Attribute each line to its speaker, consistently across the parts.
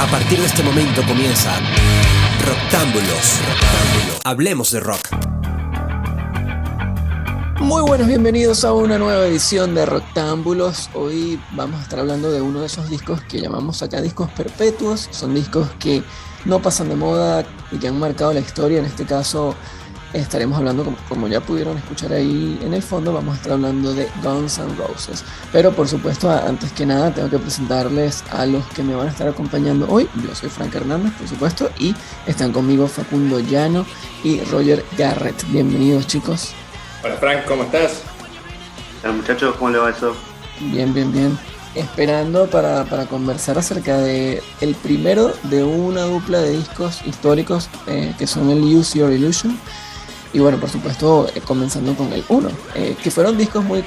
Speaker 1: A partir de este momento comienza Rocktámbulos. Hablemos de rock. Muy buenos, bienvenidos a una nueva edición de Rocktámbulos. Hoy vamos a estar hablando de uno de esos discos que llamamos acá discos perpetuos. Son discos que no pasan de moda y que han marcado la historia. En este caso estaremos hablando, como ya pudieron escuchar ahí en el fondo, vamos a estar hablando de Guns N' Roses. Pero por supuesto, antes que nada, tengo que presentarles a los que me van a estar acompañando hoy. Yo soy Frank Hernández, por supuesto, y están conmigo Facundo Llano y Roger Garrett. Bienvenidos, chicos.
Speaker 2: Hola Frank, ¿cómo estás?
Speaker 3: Hola muchachos, ¿cómo le va eso?
Speaker 1: Bien. Esperando para conversar acerca de el primero de una dupla de discos históricos que son el Use Your Illusion. Y bueno, por supuesto, comenzando con el 1, que fueron discos muy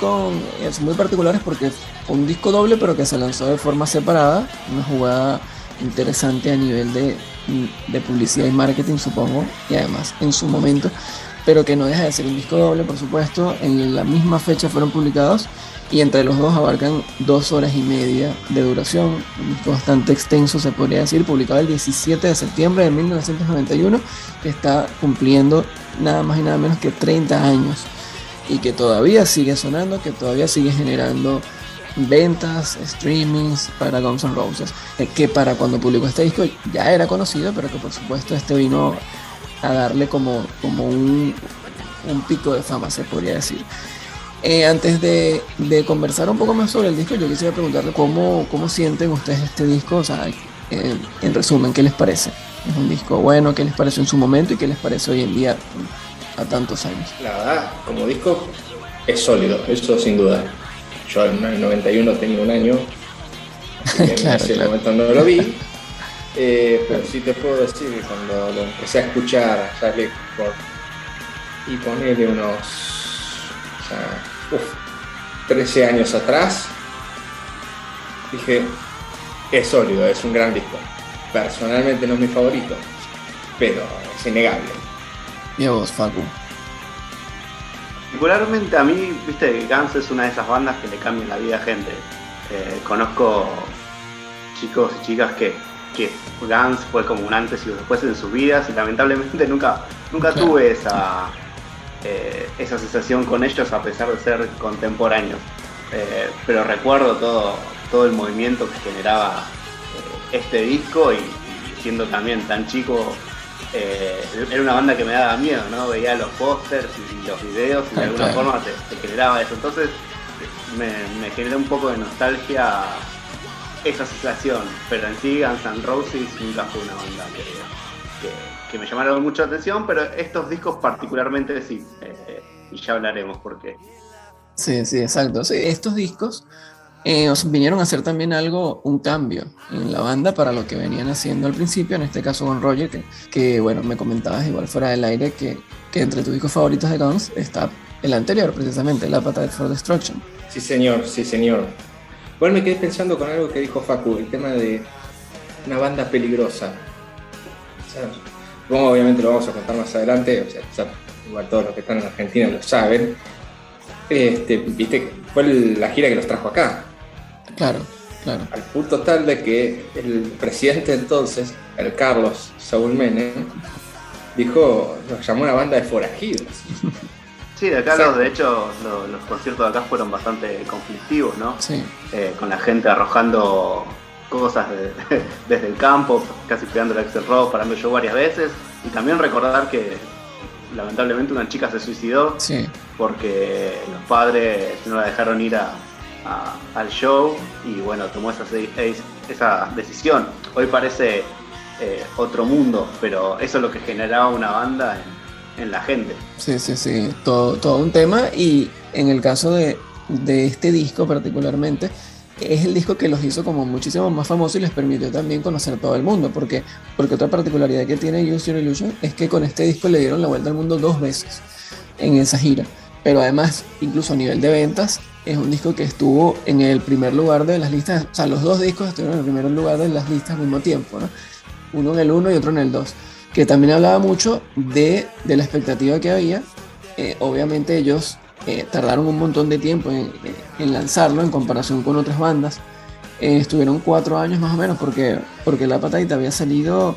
Speaker 1: particulares porque fue un disco doble, pero que se lanzó de forma separada. Una jugada interesante a nivel de publicidad y marketing, supongo, y además en su momento, pero que no deja de ser un disco doble, por supuesto. En la misma fecha fueron publicados y entre los dos abarcan 2 horas y media de duración. Un disco bastante extenso, se podría decir, publicado el 17 de septiembre de 1991, que está cumpliendo nada más y nada menos que 30 años y que todavía sigue sonando, que todavía sigue generando ventas, streamings para Guns N' Roses, que para cuando publicó este disco ya era conocido, pero que por supuesto este vino a darle como un pico de fama, se podría decir. Antes de conversar un poco más sobre el disco, yo quisiera preguntarle cómo sienten ustedes este disco. O sea, en resumen, ¿qué les parece? ¿Es un disco bueno? ¿Qué les pareció en su momento y qué les parece hoy en día a tantos años?
Speaker 2: La verdad, como disco es sólido, eso sin duda. Yo en el 91 tenía un año, en ese momento no lo vi, pero sí te puedo decir que cuando lo empecé a escuchar, sale y ponerle unos 13 años atrás, dije, es sólido, es un gran disco. Personalmente no es mi favorito, pero es innegable.
Speaker 1: ¿Y a vos, Facu?
Speaker 3: Particularmente a mí, viste, Guns es una de esas bandas que le cambian la vida a gente. Conozco chicos y chicas que Guns fue como un antes y un después en sus vidas, y lamentablemente nunca tuve esa sensación con ellos, a pesar de ser contemporáneos. Pero recuerdo todo el movimiento que generaba este disco, y siendo también tan chico, era una banda que me daba miedo, ¿no? Veía los pósters y los videos y de alguna forma te generaba eso. Entonces me generó un poco de nostalgia esa sensación, pero en sí Guns N' Roses nunca fue una banda que me llamaron mucho la atención, pero estos discos particularmente sí, y ya hablaremos por qué.
Speaker 1: Sí, exacto. Sí, estos discos vinieron a hacer también un cambio en la banda para lo que venían haciendo al principio, en este caso con Roger, que bueno, me comentabas igual fuera del aire que entre tus discos favoritos de Guns está el anterior, precisamente, el Appetite for Destruction.
Speaker 2: Sí señor. Igual me quedé pensando con algo que dijo Facu, el tema de una banda peligrosa. O sea, supongo, obviamente lo vamos a contar más adelante, o sea, igual todos los que están en Argentina lo saben. Viste, fue la gira que los trajo acá.
Speaker 1: Claro.
Speaker 2: Al punto tal de que el presidente entonces, el Carlos Saúl Menem, nos llamó una banda de forajidos.
Speaker 3: Sí, de acá de hecho los conciertos de acá fueron bastante conflictivos, ¿no?
Speaker 1: Sí.
Speaker 3: Con la gente arrojando cosas desde el campo, casi pegando el Axl Rose, parando yo varias veces. Y también recordar que lamentablemente una chica se suicidó, sí, porque los padres no la dejaron ir al show, y bueno, tomó esa decisión. Hoy parece otro mundo, pero eso es lo que generaba una banda en la gente.
Speaker 1: Sí, todo un tema. Y en el caso de este disco particularmente, es el disco que los hizo como muchísimo más famosos y les permitió también conocer todo el mundo, porque otra particularidad que tiene Use Your Illusion es que con este disco le dieron la vuelta al mundo 2 veces en esa gira. Pero además, incluso a nivel de ventas, es un disco que estuvo en el primer lugar de las listas. O sea, los 2 discos estuvieron en el primer lugar de las listas al mismo tiempo, ¿no? Uno en el 1 y otro en el 2, que también hablaba mucho de la expectativa que había. Obviamente ellos tardaron un montón de tiempo en lanzarlo en comparación con otras bandas estuvieron 4 años más o menos, porque el Appetite había salido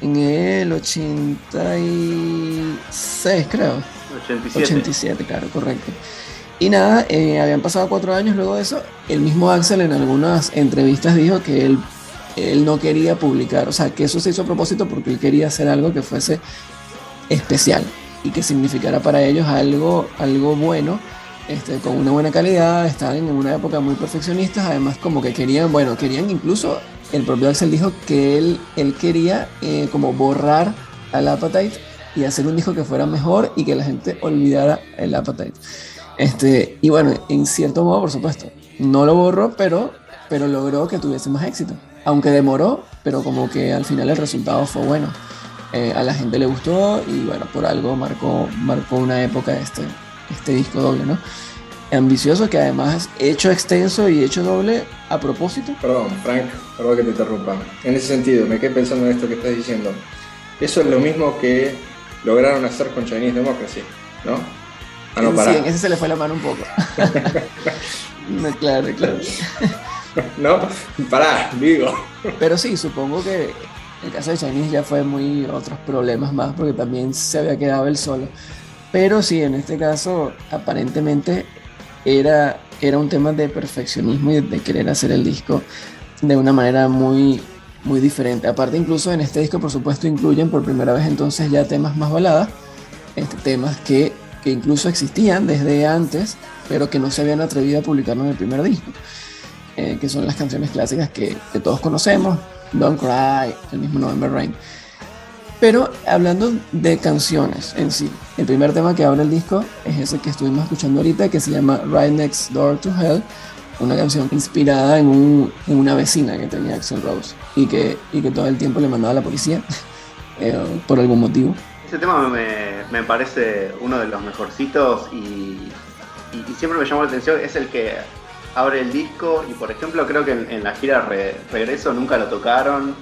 Speaker 1: en el 86, creo.
Speaker 3: 87.
Speaker 1: 87, claro, correcto. Y nada, habían pasado 4 años luego de eso. El mismo Axel en algunas entrevistas dijo que él no quería publicar, o sea, que eso se hizo a propósito porque él quería hacer algo que fuese especial y que significara para ellos algo bueno, con una buena calidad. Estaban en una época muy perfeccionistas, además como que querían incluso, el propio Axel dijo que él quería como borrar al Appetite y hacer un disco que fuera mejor y que la gente olvidara el Appetite. Y bueno, en cierto modo, por supuesto, no lo borró, pero logró que tuviese más éxito. Aunque demoró, pero como que al final el resultado fue bueno. A la gente le gustó y bueno, por algo marcó una época este disco doble, ¿no? Ambicioso, que además hecho extenso y hecho doble a propósito.
Speaker 2: Perdón, Frank, perdón que te interrumpa. En ese sentido, me quedé pensando en esto que estás diciendo. Eso es lo mismo que lograron hacer con Chinese Democracy, ¿no? Ah, no, pará.
Speaker 1: Sí, en ese se le fue la mano un poco. No, claro.
Speaker 2: No, pará, digo.
Speaker 1: Pero sí, supongo que el caso de Chinese ya fue muy otros problemas más, porque también se había quedado él solo. Pero sí, en este caso, aparentemente era un tema de perfeccionismo y de querer hacer el disco de una manera muy, muy diferente. Aparte, incluso en este disco, por supuesto, incluyen por primera vez entonces ya temas más baladas, temas que incluso existían desde antes, pero que no se habían atrevido a publicarlo en el primer disco, que son las canciones clásicas que todos conocemos, Don't Cry, el mismo November Rain. Pero hablando de canciones en sí, el primer tema que abre el disco es ese que estuvimos escuchando ahorita, que se llama Right Next Door to Hell, una canción inspirada en una vecina que tenía Axl Rose y que todo el tiempo le mandaba a la policía por algún motivo.
Speaker 3: Ese tema me parece uno de los mejorcitos y siempre me llamó la atención. Es el que abre el disco y, por ejemplo, creo que en la gira Regreso nunca lo tocaron.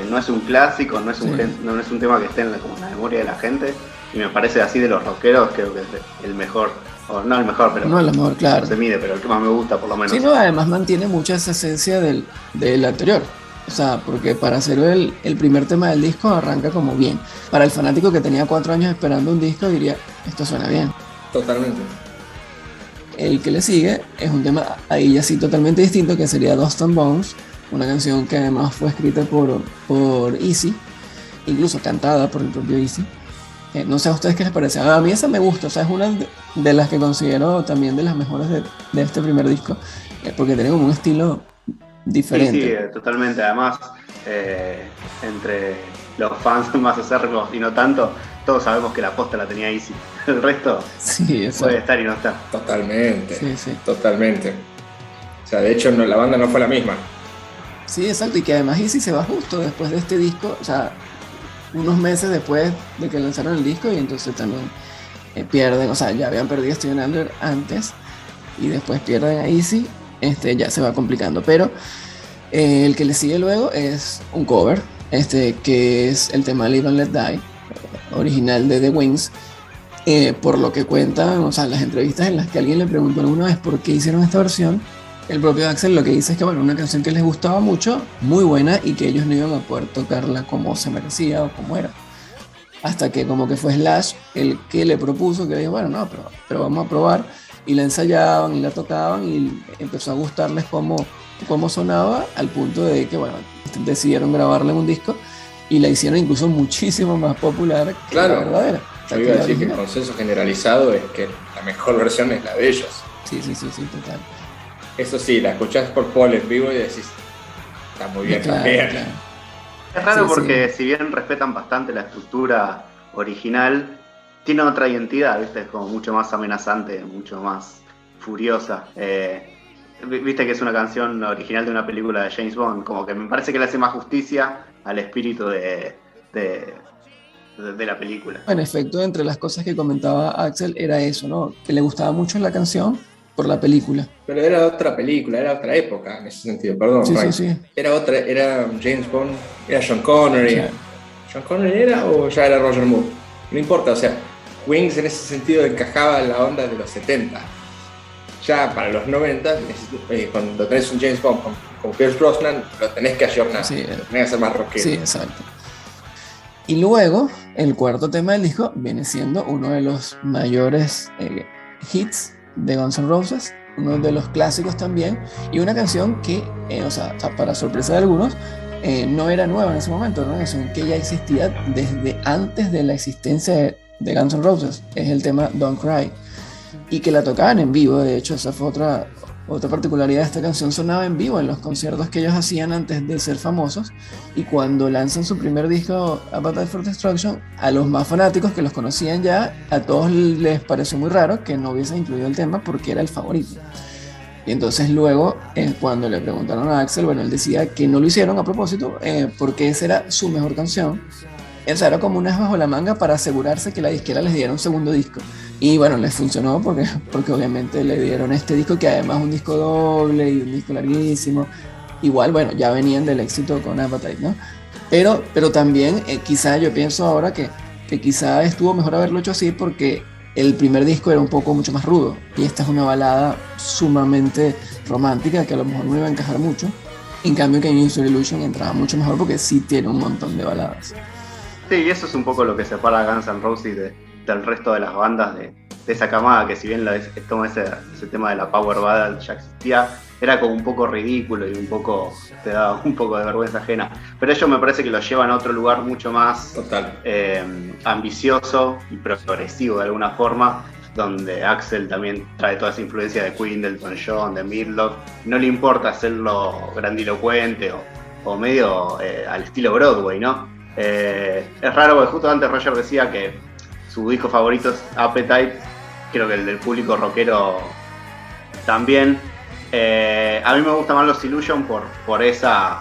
Speaker 3: No es un clásico, no es un tema que esté como en la memoria de la gente. Y me parece así de los rockeros, creo que es el mejor. O no el mejor, pero
Speaker 1: no el mejor, claro.
Speaker 3: No se mide, pero el que más me gusta, por lo menos.
Speaker 1: Sí, no, además mantiene mucha esa esencia del anterior. O sea, porque para hacer el primer tema del disco arranca como bien. Para el fanático que tenía 4 años esperando un disco diría, esto suena bien.
Speaker 2: Totalmente.
Speaker 1: El que le sigue es un tema ahí ya sí totalmente distinto, que sería Dust and Bones, una canción que además fue escrita por Easy, incluso cantada por el propio Easy. No sé a ustedes qué les parece. A mí esa me gusta, o sea, es una de las que considero también de las mejores de este primer disco, porque tiene como un estilo diferente.
Speaker 3: Sí, totalmente. Además, entre los fans más acérrimos y no tanto, todos sabemos que la posta la tenía Easy. El resto
Speaker 1: sí,
Speaker 3: puede estar y no estar.
Speaker 2: Totalmente.
Speaker 1: Sí.
Speaker 2: Totalmente. O sea, de hecho la banda no fue la misma.
Speaker 1: Sí, exacto. Y que además Easy se va justo después de este disco, o sea, unos meses después de que lanzaron el disco, y entonces también pierden, o sea, ya habían perdido a Steven Adler antes y después pierden a Easy. Ya se va complicando, pero el que le sigue luego es un cover, que es el tema Live and Let Die, original de The Wings. Por lo que cuentan, o sea, las entrevistas en las que alguien le preguntó alguna vez por qué hicieron esta versión, el propio Axl lo que dice es que, bueno, una canción que les gustaba mucho, muy buena, y que ellos no iban a poder tocarla como se merecía o como era. Hasta que como que fue Slash el que le propuso, que dijo, bueno, no, pero vamos a probar. Y la ensayaban y la tocaban y empezó a gustarles cómo sonaba, al punto de que, bueno, decidieron grabarla en un disco y la hicieron incluso muchísimo más popular que la verdadera.
Speaker 2: Yo iba a decir que el consenso generalizado es que la mejor versión es la de ellos.
Speaker 1: Sí, total.
Speaker 2: Eso sí, la escuchás por Paul en vivo y decís, está muy bien también.
Speaker 3: Claro. Es raro porque si bien respetan bastante la estructura original, tiene otra identidad, ¿viste? Es como mucho más amenazante, mucho más furiosa. Viste que es una canción original de una película de James Bond, como que me parece que le hace más justicia al espíritu de la película.
Speaker 1: En efecto, entre las cosas que comentaba Axl era eso, ¿no? Que le gustaba mucho la canción por la película.
Speaker 2: Pero era otra película, era otra época en ese sentido, perdón.
Speaker 1: Sí.
Speaker 2: Era James Bond, era Sean Connery. Sí. ¿Sean Connery era o ya era Roger Moore? No importa, o sea, Wings en ese sentido encajaba en la onda de los 70. ya para los 90, cuando tenés un James Bond con Pierce Brosnan, lo tenés que ayornar,
Speaker 1: Sí,
Speaker 2: lo tenés que hacer más rockero.
Speaker 1: sí, exacto. Y luego, el cuarto tema del disco viene siendo uno de los mayores hits de Guns N' Roses, uno de los clásicos también, y una canción que, o sea, para sorpresa de algunos, no era nueva en ese momento, era una canción que ya existía desde antes de la existencia de Guns N' Roses. Es el tema Don't Cry, y que la tocaban en vivo. De hecho, esa fue otra particularidad de esta canción. Sonaba en vivo en los conciertos que ellos hacían antes de ser famosos, y cuando lanzan su primer disco, Appetite for Destruction, a los más fanáticos que los conocían ya, a todos les pareció muy raro que no hubiesen incluido el tema porque era el favorito. Y entonces luego, cuando le preguntaron a Axl, bueno, él decía que no lo hicieron a propósito, porque esa era su mejor canción. Esa era como un as bajo la manga para asegurarse que la disquera les diera un segundo disco. Y bueno, les funcionó porque obviamente le dieron este disco, que además es un disco doble y un disco larguísimo. Igual, bueno, ya venían del éxito con Appetite, ¿no? Pero también quizá yo pienso ahora que quizá estuvo mejor haberlo hecho así, porque el primer disco era un poco mucho más rudo, y esta es una balada sumamente romántica que a lo mejor no iba a encajar mucho. En cambio, que en Use Your Illusion entraba mucho mejor porque sí tiene un montón de baladas.
Speaker 3: Sí, y eso es un poco lo que separa a Guns N' Roses del resto de las bandas de esa camada, que si bien toma ese tema de la Power Ballad ya existía, era como un poco ridículo y un poco te daba un poco de vergüenza ajena. Pero ellos me parece que lo llevan a otro lugar mucho más ambicioso y progresivo de alguna forma, donde Axl también trae toda esa influencia de Queen, del Elton John, de Midlock. No le importa hacerlo grandilocuente o medio al estilo Broadway, ¿no? Es raro porque justo antes Roger decía que su disco favorito es Appetite, creo que el del público rockero también. A mí me gusta más los Illusion por esa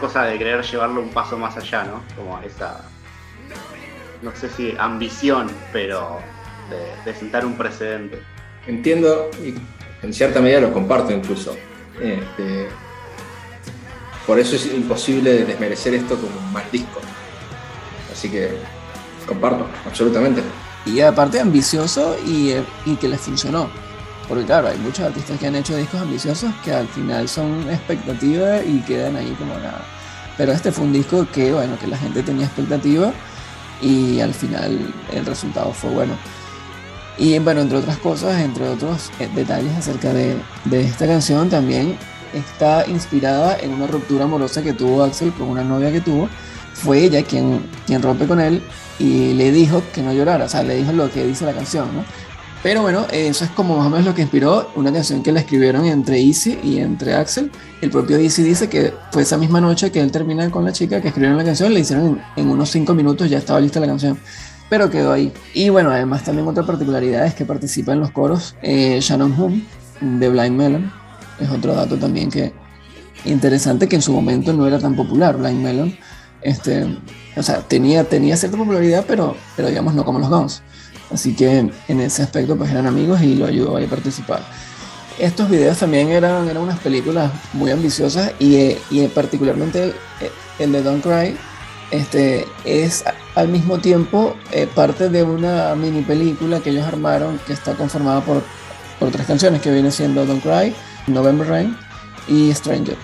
Speaker 3: cosa de querer llevarlo un paso más allá, ¿no? Como esa, no sé si ambición, pero de sentar un precedente.
Speaker 2: Entiendo, y en cierta medida lo comparto incluso. Por eso es imposible desmerecer esto como un mal disco. Así que comparto, absolutamente.
Speaker 1: Y aparte ambicioso y que les funcionó. Porque claro, hay muchos artistas que han hecho discos ambiciosos que al final son expectativas y quedan ahí como nada. Pero este fue un disco que, bueno, que la gente tenía expectativa y al final el resultado fue bueno. Y bueno, entre otras cosas, entre otros detalles acerca de esta canción, también está inspirada en una ruptura amorosa que tuvo Axl con una novia que tuvo. Fue ella quien rompe con él y le dijo que no llorara, o sea, le dijo lo que dice la canción, ¿no? Pero bueno, eso es como más o menos lo que inspiró una canción que la escribieron entre Easy y entre Axl. El propio Easy dice que fue esa misma noche que él termina con la chica que escribieron la canción, le hicieron en unos 5 minutos, ya estaba lista la canción, pero quedó ahí. Y bueno, además también otra particularidad es que participa en los coros Shannon Hoon de Blind Melon. Es otro dato también que interesante, que en su momento no era tan popular Blind Melon. O sea, tenía cierta popularidad, pero digamos no como los Guns. Así que en ese aspecto pues eran amigos y lo ayudó a participar. Estos videos también eran unas películas muy ambiciosas y particularmente el de Don't Cry es al mismo tiempo parte de una mini película que ellos armaron, que está conformada por 3 canciones, que viene siendo Don't Cry, November Rain y Stranger.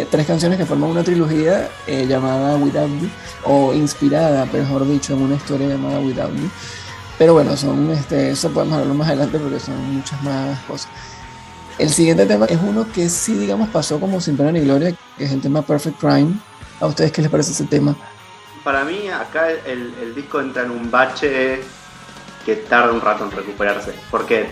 Speaker 1: 3 canciones que forman una trilogía llamada Without Me, o inspirada, mejor dicho, en una historia llamada Without Me. Pero bueno, eso podemos hablarlo más adelante porque son muchas más cosas. El siguiente tema es uno que sí, digamos, pasó como sin pena ni gloria, que es el tema Perfect Crime. ¿A ustedes qué les parece ese tema?
Speaker 3: Para mí, acá el disco entra en un bache que tarda un rato en recuperarse, porque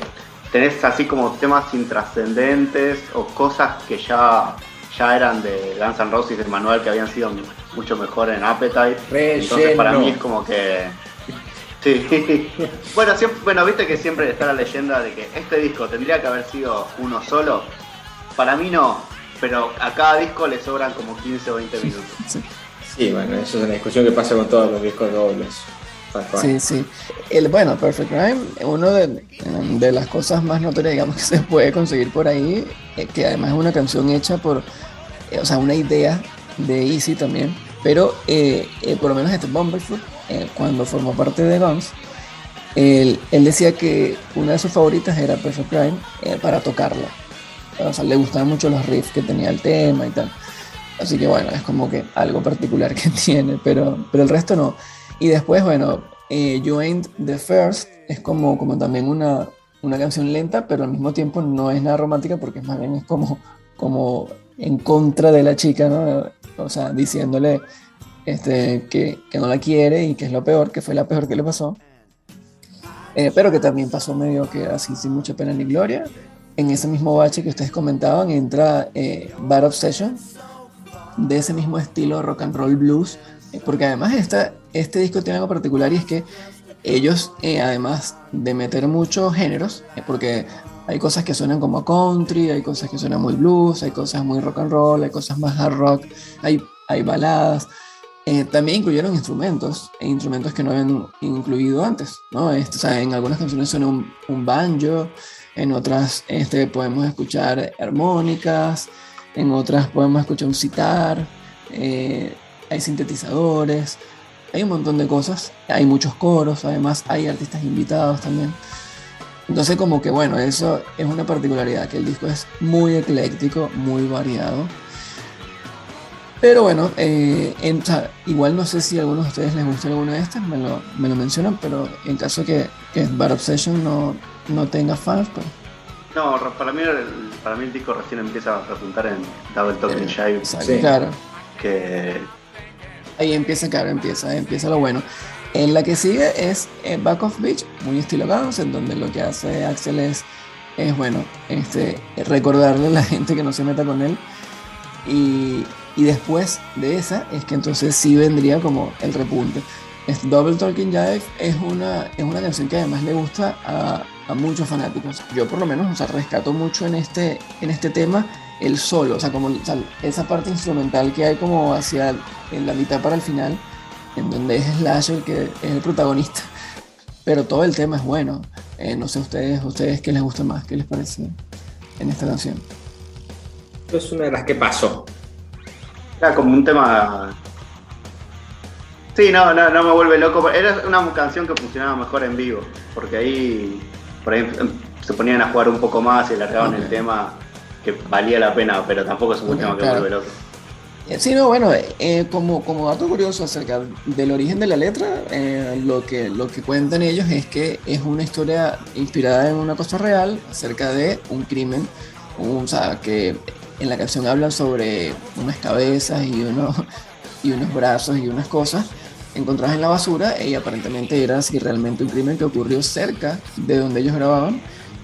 Speaker 3: tenés así como temas intrascendentes o cosas que ya eran de Guns N' Roses, del manual, que habían sido mucho mejor en Appetite. Entonces para mí es como que... Sí. Bueno, viste que siempre está la leyenda de que este disco tendría que haber sido uno solo. Para mí no, pero a cada disco le sobran como 15 o 20 minutos.
Speaker 2: Sí, bueno, eso es una discusión que pasa con todos los discos dobles.
Speaker 1: Sí. Bueno, Perfect Crime, una de las cosas más notorias, digamos, que se puede conseguir por ahí, que además es una canción hecha por, o sea, una idea de Easy también, pero por lo menos Bumblefoot, cuando formó parte de Guns, él decía que una de sus favoritas era Perfect Crime para tocarla. O sea, le gustaban mucho los riffs que tenía el tema y tal. Así que bueno, es como que algo particular que tiene, pero el resto no. Y después, bueno, You Ain't the First es como también una canción lenta, pero al mismo tiempo no es nada romántica porque más bien es como en contra de la chica, ¿no? O sea, diciéndole que no la quiere y que es lo peor, que fue la peor que le pasó. Pero que también pasó medio que así sin mucha pena ni gloria. En ese mismo bache que ustedes comentaban entra Bad Obsession, de ese mismo estilo rock and roll blues, porque además este disco tiene algo particular y es que ellos, además de meter muchos géneros, porque hay cosas que suenan como country, hay cosas que suenan muy blues, hay cosas muy rock and roll, hay cosas más hard rock, hay baladas. También incluyeron instrumentos, instrumentos que no habían incluido antes, ¿no? O sea, en algunas canciones suena un banjo, en otras podemos escuchar armónicas, en otras podemos escuchar un sitar, hay sintetizadores, hay un montón de cosas, hay muchos coros, además hay artistas invitados también. Entonces como que bueno, eso es una particularidad, que el disco es muy ecléctico, muy variado. Pero bueno, o sea, igual no sé si a algunos de ustedes les gusta alguna de estas, me lo mencionan, pero en caso que Bad Obsession no tenga fans, pues...
Speaker 3: No, para mí el disco recién empieza a repuntar en Double Talking Jive.
Speaker 1: Sí. Claro.
Speaker 3: Que...
Speaker 1: Ahí empieza, claro, empieza lo bueno. En la que sigue es Back of Beach, muy estilo Guns, en donde lo que hace Axel es bueno, recordarle a la gente que no se meta con él. Y después de esa es que entonces sí vendría como el repunte. Double Talking Jive es una canción que además le gusta a muchos fanáticos. Yo por lo menos, o sea, rescato mucho en este tema el solo, o sea, esa parte instrumental que hay como en la mitad para el final, en donde es Slash el que es el protagonista. Pero todo el tema es bueno. No sé ustedes qué les gusta más, qué les parece en esta canción.
Speaker 2: Es una de las que pasó.
Speaker 3: Era como un tema... Sí, no me vuelve loco. Era una canción que funcionaba mejor en vivo, porque ahí por ahí se ponían a jugar un poco más y alargaban el tema, que valía la pena, pero tampoco es un tema que vuelve loco.
Speaker 1: Sí, no, bueno, como dato curioso acerca del origen de la letra, lo que cuentan ellos es que es una historia inspirada en una cosa real acerca de un crimen, o sea, que en la canción hablan sobre unas cabezas y unos brazos y unas cosas encontradas en la basura, y aparentemente era así realmente un crimen que ocurrió cerca de donde ellos grababan,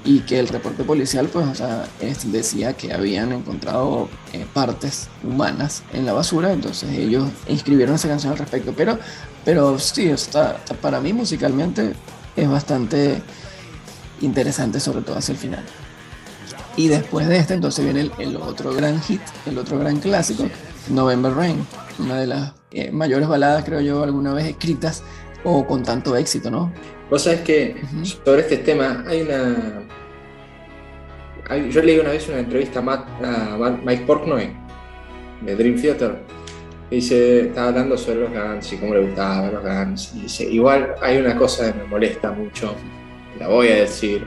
Speaker 1: y que el reporte policial pues, o sea, decía que habían encontrado partes humanas en la basura. Entonces ellos inscribieron esa canción al respecto, pero sí, para mí musicalmente es bastante interesante, sobre todo hacia el final. Y después de entonces viene el otro gran hit, el otro gran clásico, November Rain, una de las mayores baladas, creo yo, alguna vez escritas o con tanto éxito, ¿no?
Speaker 2: Vos sabés que sobre este tema yo leí una vez una entrevista a Mike Portnoy de Dream Theater, que estaba hablando sobre los Guns y cómo le gustaban los Guns, y dice, igual hay una cosa que me molesta mucho, la voy a decir,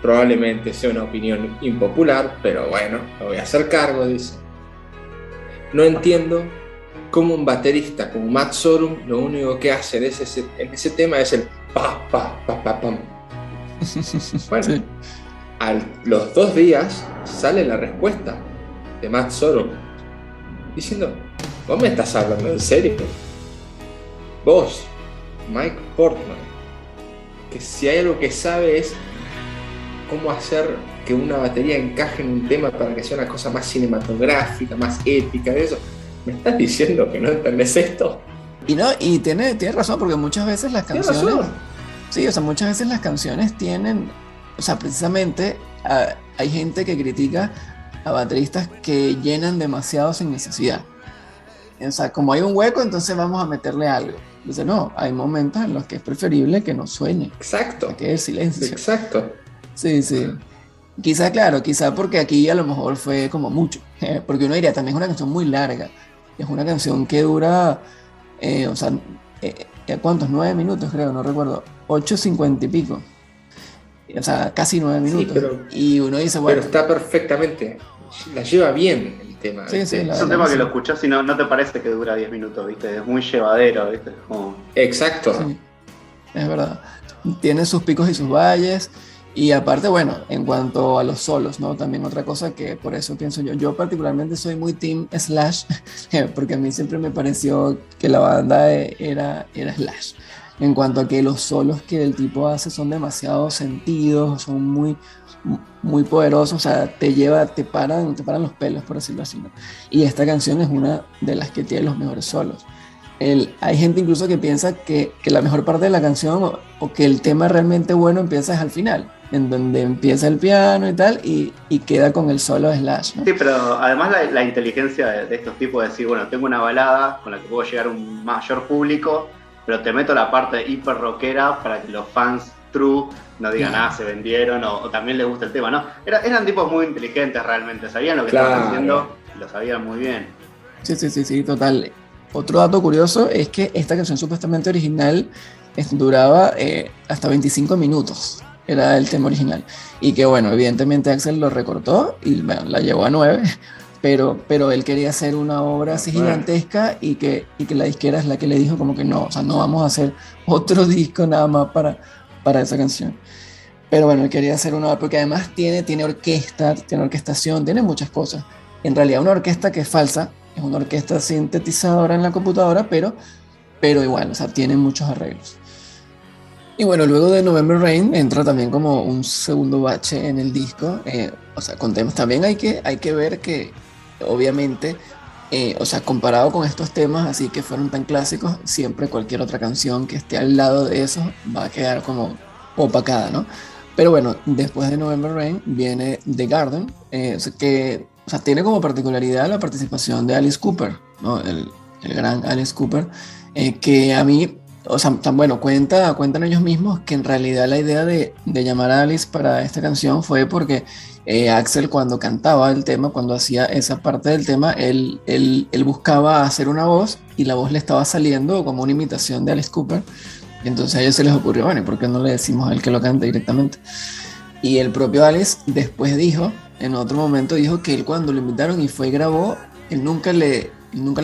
Speaker 2: probablemente sea una opinión impopular, pero bueno, me voy a hacer cargo, dice. No entiendo cómo un baterista como Matt Sorum lo único que hace en ese tema es el pa, pa, pa, pa, pam. Bueno, sí. A los 2 días sale la respuesta de Matt Sorum diciendo, ¿vos me estás hablando en serio? Vos, Mike Portnoy, que si hay algo que sabe es cómo hacer que una batería encaje en un tema para que sea una cosa más cinematográfica, más épica, de eso. ¿Me estás diciendo que no entendés esto?
Speaker 1: Y tiene razón, porque muchas veces las canciones... Sí, o sea, muchas veces las canciones tienen... O sea, precisamente hay gente que critica a bateristas que llenan demasiado sin necesidad. O sea, como hay un hueco, entonces vamos a meterle algo. Entonces, no, hay momentos en los que es preferible que no suene.
Speaker 2: Exacto.
Speaker 1: Que es silencio.
Speaker 2: Exacto.
Speaker 1: Sí. Quizá porque aquí a lo mejor fue como mucho. Porque uno diría, también es una canción muy larga. Es una canción que dura, ¿cuántos? 9 minutos creo, no recuerdo. 8:50 y pico. O sea, casi 9 minutos.
Speaker 2: pero,
Speaker 1: y uno dice, bueno.
Speaker 2: Pero está perfectamente. La lleva bien el tema.
Speaker 1: Sí, sí,
Speaker 3: es un tema que lo escuchás y no te parece que dura 10 minutos, ¿viste? Es muy llevadero, ¿viste? Como...
Speaker 2: Exacto.
Speaker 1: Sí, es verdad. Tiene sus picos y sus valles. Y aparte, bueno, en cuanto a los solos, ¿no? También otra cosa que por eso pienso yo particularmente soy muy team Slash, porque a mí siempre me pareció que la banda era Slash. En cuanto a que los solos que el tipo hace son demasiado sentidos, son muy poderosos, o sea, te paran los pelos, por decirlo así, ¿no? Y esta canción es una de las que tiene los mejores solos. Hay gente incluso que piensa que la mejor parte de la canción o que el tema realmente bueno empieza es al final, en donde empieza el piano y tal, y queda con el solo de Slash, ¿no?
Speaker 3: Sí, pero además la inteligencia de estos tipos de decir, bueno, tengo una balada con la que puedo llegar a un mayor público, pero te meto la parte hiper rockera para que los fans true no digan, se vendieron, o también les gusta el tema, ¿no? Eran tipos muy inteligentes realmente, sabían lo que estaban haciendo, lo sabían muy bien.
Speaker 1: Sí, total. Otro dato curioso es que esta canción supuestamente original duraba hasta 25 minutos, era el tema original. Y que bueno, evidentemente Axl lo recortó y bueno, la llevó a 9, pero él quería hacer una obra así gigantesca y que la disquera es la que le dijo como que no, o sea, no vamos a hacer otro disco nada más para esa canción. Pero bueno, él quería hacer una obra porque además tiene orquesta, tiene orquestación, tiene muchas cosas. En realidad una orquesta que es falsa, es una orquesta sintetizadora en la computadora, pero igual, o sea, tiene muchos arreglos. Y bueno, luego de November Rain entra también como un segundo bache en el disco, o sea, con temas. También hay que ver que, obviamente, o sea, comparado con estos temas así que fueron tan clásicos, siempre cualquier otra canción que esté al lado de eso va a quedar como opacada, ¿no? Pero bueno, después de November Rain viene The Garden, que, o sea, tiene como particularidad la participación de Alice Cooper, ¿no? El gran Alice Cooper, que a mí, o sea, bueno, cuentan ellos mismos que en realidad la idea de llamar a Alice para esta canción fue porque Axl cuando cantaba el tema, cuando hacía esa parte del tema, él buscaba hacer una voz y la voz le estaba saliendo como una imitación de Alice Cooper. Y entonces a ellos se les ocurrió, bueno, ¿y por qué no le decimos a él que lo cante directamente? Y el propio Alice después dijo, en otro momento dijo que él cuando lo invitaron y fue y grabó, él nunca le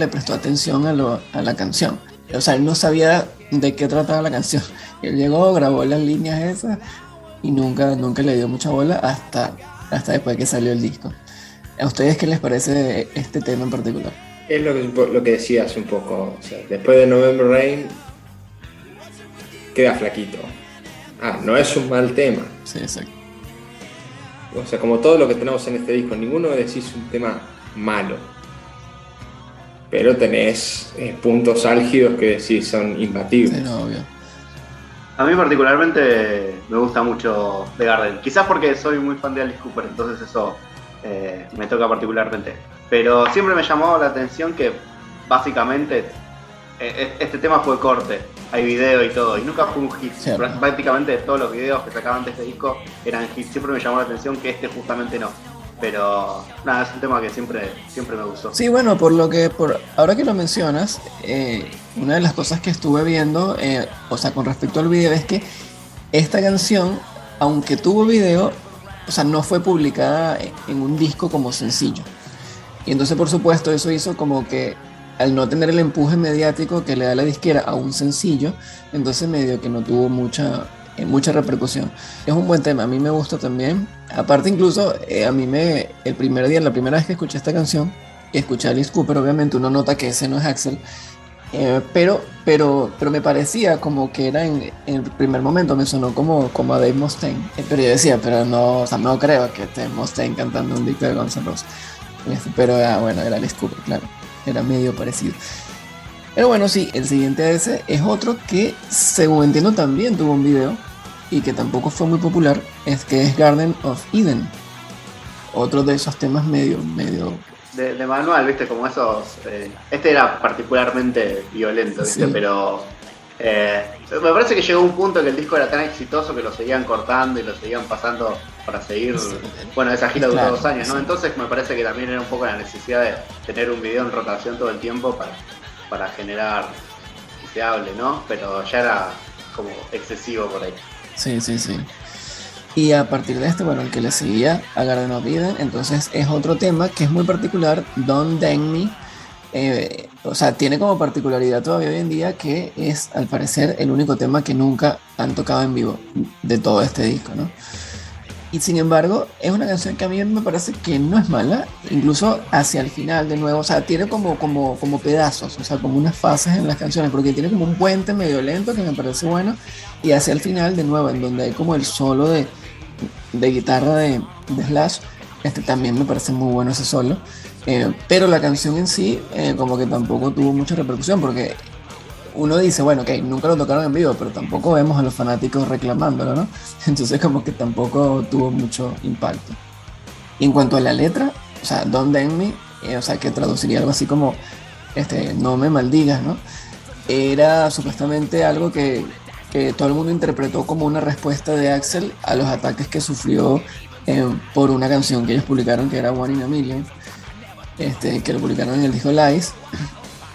Speaker 1: prestó atención a la canción. O sea, él no sabía de qué trataba la canción. Él llegó, grabó las líneas esas y nunca le dio mucha bola hasta después que salió el disco. ¿A ustedes qué les parece este tema en particular?
Speaker 2: Es lo que decía hace un poco. O sea, después de November Rain queda flaquito. No es un mal tema.
Speaker 1: Sí, exacto.
Speaker 2: O sea, como todo lo que tenemos en este disco, ninguno decís un tema malo. Pero tenés puntos álgidos que decís son imbatibles.
Speaker 1: Sí, no, obvio.
Speaker 3: A mí particularmente me gusta mucho The Garden. Quizás porque soy muy fan de Alice Cooper, entonces eso me toca particularmente. Pero siempre me llamó la atención que básicamente este tema fue corte. Hay video y todo, y nunca fue un hit. Prácticamente todos los videos que sacaban de este disco eran hits. Siempre me llamó la atención que este justamente no. Pero nada, es un tema que siempre me gustó.
Speaker 1: Sí, bueno, ahora que lo mencionas, una de las cosas que estuve viendo, o sea, con respecto al video, es que esta canción, aunque tuvo video, o sea, no fue publicada en un disco como sencillo. Y entonces, por supuesto, eso hizo como que al no tener el empuje mediático que le da la disquera a un sencillo, entonces medio que no tuvo mucha repercusión. Es un buen tema, a mí me gusta también. Aparte incluso, la primera vez que escuché esta canción, escuché a Alice Cooper, obviamente uno nota que ese no es Axl, pero me parecía como que era en el primer momento, me sonó como a Dave Mustaine. Pero yo decía, pero no, o sea, no creo que esté Mustaine cantando un disco de Guns N' Roses. Pero bueno, era Alice Cooper, claro. Era medio parecido. Pero bueno, sí, el siguiente a ese es otro que, según entiendo, también tuvo un video y que tampoco fue muy popular, que es Garden of Eden. Otro de esos temas medio...
Speaker 3: De manual, viste, como esos... este era particularmente violento, viste, sí. Pero... me parece que llegó un punto que el disco era tan exitoso que lo seguían cortando y lo seguían pasando para seguir... Bueno, esa gira duró 2 años, ¿no? Sí. Entonces me parece que también era un poco la necesidad de tener un video en rotación todo el tiempo para generar se hable, ¿no? Pero ya era como excesivo por ahí.
Speaker 1: Sí, sí, sí. Y a partir de este, bueno, el que le seguía a Garden of Eden, entonces es otro tema que es muy particular, Don't Dang Me. O sea, tiene como particularidad todavía hoy en día que es, al parecer, el único tema que nunca han tocado en vivo de todo este disco, ¿no? Y sin embargo, es una canción que a mí me parece que no es mala, incluso hacia el final de nuevo, o sea, tiene como pedazos, o sea, como unas fases en las canciones, porque tiene como un puente medio lento que me parece bueno, y hacia el final de nuevo, en donde hay como el solo de guitarra de Slash, también me parece muy bueno ese solo, pero la canción en sí como que tampoco tuvo mucha repercusión, porque uno dice, bueno, ok, nunca lo tocaron en vivo, pero tampoco vemos a los fanáticos reclamándolo, ¿no? Entonces como que tampoco tuvo mucho impacto. Y en cuanto a la letra, o sea, Don't Dang Me, o sea, que traduciría algo así como, no me maldigas, ¿no? Era supuestamente algo que todo el mundo interpretó como una respuesta de Axl a los ataques que sufrió por una canción que ellos publicaron que era One in a Million, que lo publicaron en el disco Lies.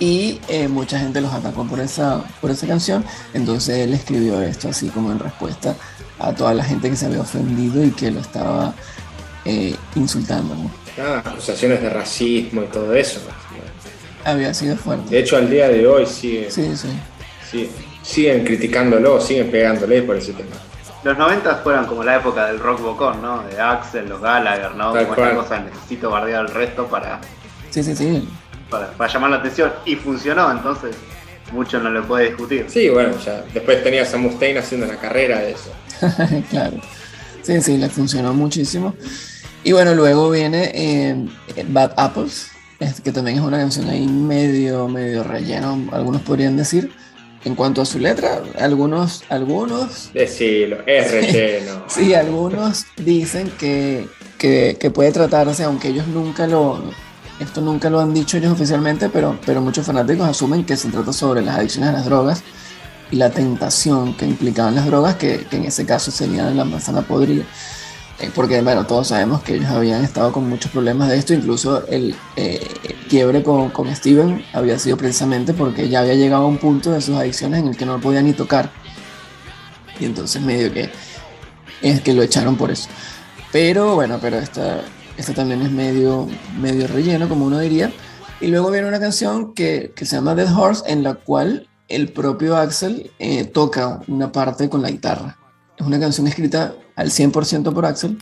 Speaker 1: Y mucha gente los atacó por esa canción, entonces él escribió esto así como en respuesta a toda la gente que se había ofendido y que lo estaba insultando, ¿no?
Speaker 2: Acusaciones de racismo y todo eso.
Speaker 1: Había sido fuerte.
Speaker 2: De hecho, al día de hoy siguen criticándolo, siguen pegándole por ese tema.
Speaker 3: Los 90 fueron como la época del rock bocón, ¿no? De Axl, los Gallagher, ¿no?
Speaker 2: Tal
Speaker 3: como
Speaker 2: cual.
Speaker 3: esta cosa, necesito bardear al resto para llamar la atención. Y funcionó, entonces mucho no lo puede discutir.
Speaker 2: Sí, bueno, ya después tenías a Mustaine haciendo una carrera de eso.
Speaker 1: Claro. Sí, le funcionó muchísimo. Y bueno, luego viene Bad Apples, que también es una canción ahí medio relleno, algunos podrían decir. En cuanto a su letra, algunos
Speaker 2: Decilo, es relleno.
Speaker 1: sí, algunos dicen que puede tratarse, aunque ellos nunca lo han dicho ellos oficialmente, pero muchos fanáticos asumen que se trata sobre las adicciones a las drogas y la tentación que implicaban las drogas, que en ese caso serían la manzana podrida. Porque, bueno, todos sabemos que ellos habían estado con muchos problemas de esto, incluso el quiebre con Steven había sido precisamente porque ya había llegado a un punto de sus adicciones en el que no lo podía ni tocar. Y entonces medio que es que lo echaron por eso. Pero bueno, esta también es medio relleno, como uno diría. Y luego viene una canción que se llama Dead Horse, en la cual el propio Axl toca una parte con la guitarra. Es una canción escrita al 100% por Axl,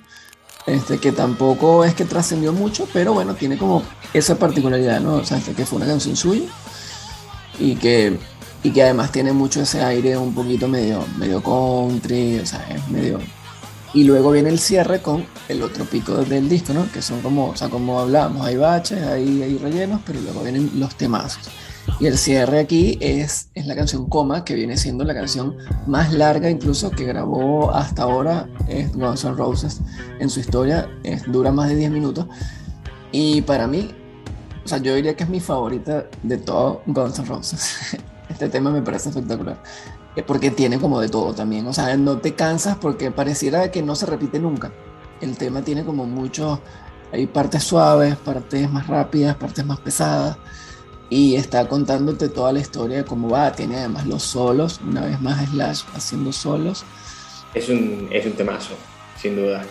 Speaker 1: que tampoco es que trascendió mucho, pero bueno, tiene como esa particularidad, ¿no? O sea, que fue una canción suya y que además tiene mucho ese aire un poquito medio country, o sea, es medio... Y luego viene el cierre con el otro pico del disco, ¿no? Que son como, o sea, como hablábamos, hay baches, hay rellenos, pero luego vienen los temazos. Y el cierre aquí es la canción Coma, que viene siendo la canción más larga incluso que grabó hasta ahora Guns N' Roses en su historia. Dura más de 10 minutos. Y para mí, o sea, yo diría que es mi favorita de todo Guns N' Roses. Este tema me parece espectacular. Porque tiene como de todo también. O sea, no te cansas porque pareciera que no se repite nunca. El tema tiene como muchos... Hay partes suaves, partes más rápidas, partes más pesadas. Y está contándote toda la historia de cómo va. Tiene además los solos, una vez más Slash haciendo solos.
Speaker 2: Es un temazo, sin duda.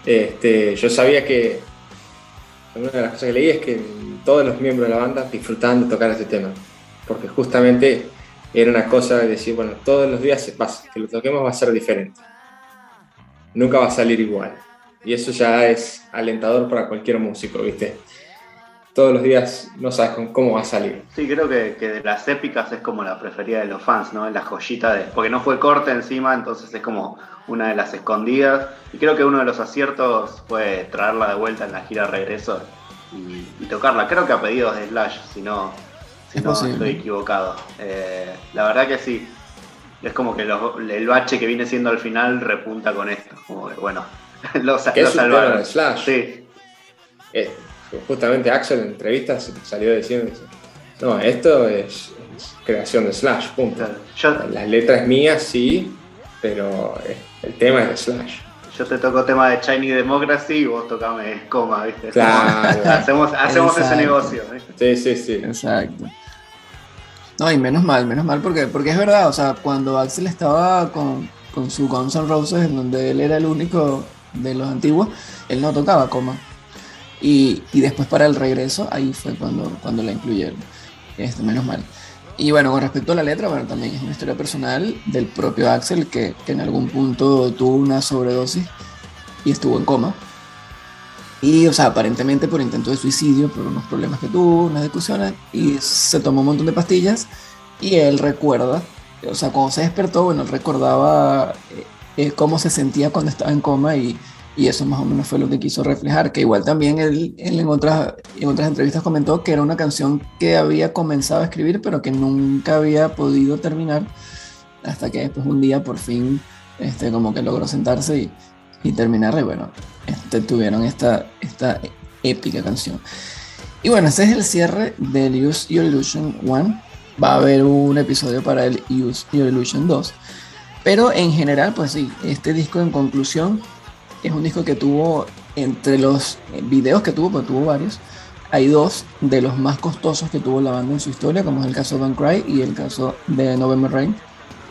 Speaker 2: Yo sabía que una de las cosas que leí es que todos los miembros de la banda disfrutaban de tocar este tema, porque justamente era una cosa de decir, bueno, todos los días que lo toquemos va a ser diferente, nunca va a salir igual, y eso ya es alentador para cualquier músico, ¿viste? Todos los días no sabes cómo va a salir.
Speaker 3: Sí, creo que de las épicas es como la preferida de los fans, ¿no? La joyita porque no fue corte encima, entonces es como una de las escondidas. Y creo que uno de los aciertos fue traerla de vuelta en la gira Regreso y tocarla. Creo que a pedidos de Slash, si no estoy equivocado. La verdad que sí. Es como que el bache que viene siendo al final repunta con esto. Como que, bueno, lo salvaron.
Speaker 2: De Slash.
Speaker 3: Sí.
Speaker 2: Justamente Axl en entrevistas salió diciendo, no, esto es creación de Slash, punto. La letra es mía, sí, pero el tema es de Slash.
Speaker 3: Yo te toco tema de Chinese Democracy y vos tocame Coma, ¿viste?
Speaker 2: Claro.
Speaker 3: hacemos ese negocio, ¿viste?
Speaker 2: Sí.
Speaker 1: Exacto. No, y menos mal, porque es verdad, o sea, cuando Axel estaba con su Guns N' Roses, en donde él era el único de los antiguos, él no tocaba Coma. Y después para el regreso, ahí fue cuando la incluyeron. Menos mal. Y bueno, con respecto a la letra, bueno, también es una historia personal del propio Axel que en algún punto tuvo una sobredosis y estuvo en coma. Y, o sea, aparentemente por intento de suicidio, por unos problemas que tuvo, unas discusiones, y se tomó un montón de pastillas. Y él recuerda, o sea, cuando se despertó, bueno, él recordaba cómo se sentía cuando estaba en coma y eso más o menos fue lo que quiso reflejar. Que igual también él en otras entrevistas comentó que era una canción que había comenzado a escribir, pero que nunca había podido terminar hasta que después un día por fin como que logró sentarse y terminarla. Y bueno, tuvieron esta épica canción. Y bueno, ese es el cierre del Use Your Illusion 1. Va a haber un episodio para el Use Your Illusion 2. Pero en general, pues sí, este disco en conclusión es un disco que tuvo, entre los videos que tuvo, pues tuvo varios, hay dos de los más costosos que tuvo la banda en su historia, como es el caso de Don't Cry y el caso de November Rain.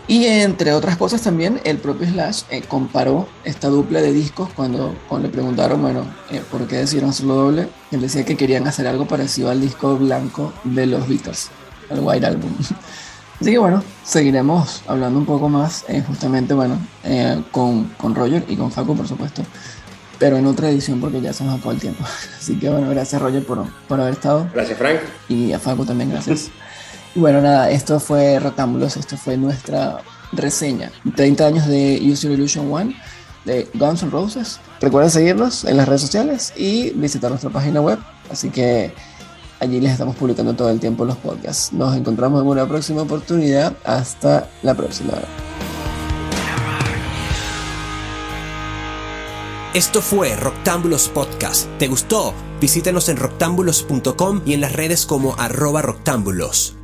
Speaker 1: Y entre otras cosas también, el propio Slash comparó esta dupla de discos cuando le preguntaron, bueno, ¿por qué decidieron hacerlo doble? Él decía que querían hacer algo parecido al disco blanco de los Beatles, al White Album. Así que bueno, seguiremos hablando un poco más, justamente, bueno, con Roger y con Facu, por supuesto, pero en otra edición porque ya se nos acabó el tiempo. Así que bueno, gracias Roger por haber estado.
Speaker 2: Gracias, Frank.
Speaker 1: Y a Facu también, gracias. Y bueno, nada, esto fue Rectángulos, esto fue nuestra reseña. 30 años de Use Your Illusion 1 de Guns N' Roses. Recuerden seguirnos en las redes sociales y visitar nuestra página web. Así que allí les estamos publicando todo el tiempo los podcasts. Nos encontramos en una próxima oportunidad. Hasta la próxima.
Speaker 4: Esto fue Roctámbulos Podcast. ¿Te gustó? Visítanos en roctámbulos.com y en las redes como @roctámbulos.